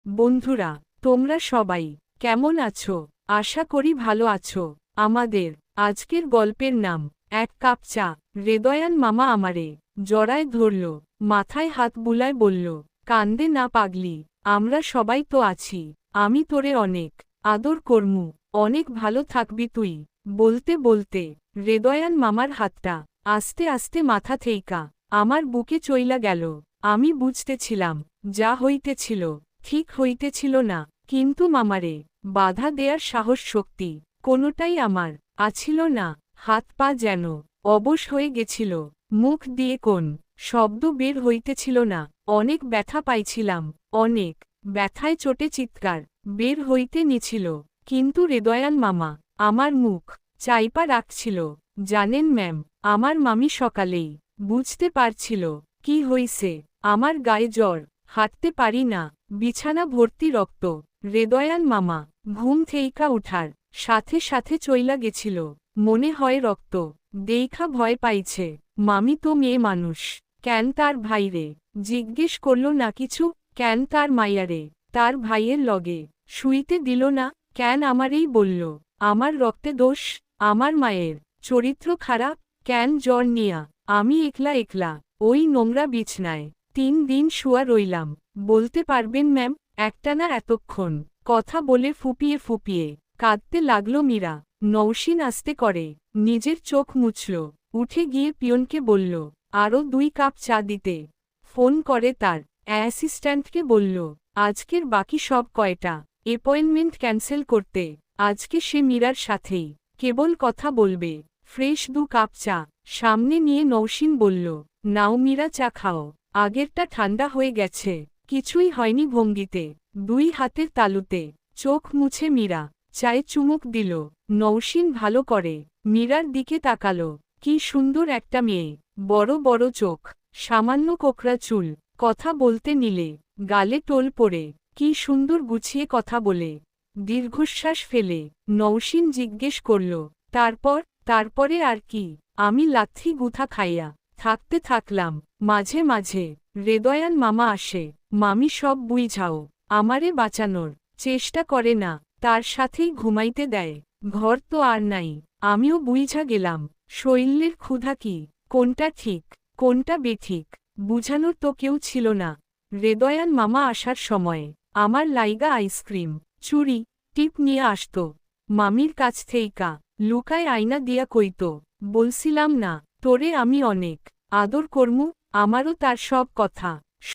বন্ধুরা, তোমরা সবাই কেমন আছো? আশা করি ভালো আছো। আমাদের আজকের গল্পের নাম এক কাপ চা। হৃদয়ান মামা আমারে জড়ায় ধরল, মাথায় হাত বুলায় বলল, কান্দে না পাগলি, আমরা সবাই তো আছি। আমি তোরে অনেক আদর করমু, অনেক ভালো থাকবি তুই। বলতে বলতে হৃদয়ান মামার হাতটা আস্তে আস্তে মাথা থেইকা আমার বুকে চইলা গেল। আমি বুঝতেছিলাম যা হইতেছিল ঠিক হইতেছিল না, কিন্তু মামারে বাধা দেয়ার সাহস শক্তি কোনোটাই আমার আছিল না। হাত পা যেন অবশ হয়ে গেছিল, মুখ দিয়ে কোন শব্দ বের হইতেছিল না। অনেক ব্যথা পাইছিলাম, অনেক ব্যথায় চোটে চিৎকার বের হইতে নিছিল, কিন্তু হৃদয়ান মামা আমার মুখ চাইপা রাখছিল। জানেন ম্যাম, আমার মামি সকালেই বুঝতে পারছিল কি হইছে। আমার গায়ে জ্বর, হাঁটতে পারি না, বিছানা ভর্তি রক্ত। হৃদয়ান মামা ঘুম থেইকা উঠার সাথে সাথে চইলা গেছিল। মনে হয় রক্ত দেইখা ভয় পাইছে। মামি তো মেয়ে মানুষ, কেন তার ভাইরে জিজ্ঞেস করল না কিছু? কেন তার মাইয়ারে তার ভাইয়ের লগে শুইতে দিল না? কেন আমারেই বলল আমার রক্তে দোষ, আমার মায়ের চরিত্র খারাপ? কেন জ্বর নিয়া আমি একলা একলা ওই নোংরা বিছনায় 3 দিন শুয়া রইলাম? বলতে পারবেন ম্যাম? একটানা এতক্ষণ কথা বলে ফুপিয়ে ফুপিয়ে কাঁদতে লাগলো মীরা। নৌসিন আস্তে করে নিজের চোখ মুছল, উঠে গিয়ে পিয়নকে বলল আরও 2 কাপ চা দিতে। ফোন করে তার অ্যাসিস্ট্যান্টকে বলল আজকের বাকি সব কয়টা অ্যাপয়েন্টমেন্ট ক্যান্সেল করতে। আজকে সে মীরার সাথেই কেবল কথা বলবে। ফ্রেশ 2 কাপ চা সামনে নিয়ে নৌসিন বলল, নাও মীরা, চা খাও। আগেরটা ঠান্ডা হয়ে গেছে। কিছুই হয়নি ভঙ্গিতে, 2 হাতের তালুতে চোখ মুছে মীরা চায়ে চুমুক দিল। নৌসিন ভালো করে মীরার দিকে তাকালো। কি সুন্দর একটা মেয়ে, বড় বড় চোখ, সামান্য কোকড়া চুল। কথা বলতে নিলে গালে টোল পড়ে কি সুন্দর গুছিয়ে কথা বলে। দীর্ঘশ্বাস ফেলে নৌসিন জিজ্ঞেস করল, তারপরে আর কি? আমি লাথি গুথা খাইয়া থাকতে থাকলাম। মাঝে মাঝে হৃদয়ান মামা আসে, মামি সব বুইঝাও আমারে বাঁচানোর চেষ্টা করে না, তার সাথেই ঘুমাইতে দেয়। ঘর তো আর নাই, আমিও বুইঝা গেলাম। শৈল্যের ক্ষুধা কি, কোনটা ঠিক কোনটা বেঠিক বুঝানোর তো কেউ ছিল না। হৃদয়ান মামা আসার সময়ে আমার লাইগা আইসক্রিম, চুড়ি, টিপ নিয়ে আসত। মামির কাছ থেইকা লুকায় আয়না দিয়া কইত, বলছিলাম না তোরে আমি অনেক আদর করমু? আমারও তার সব কথা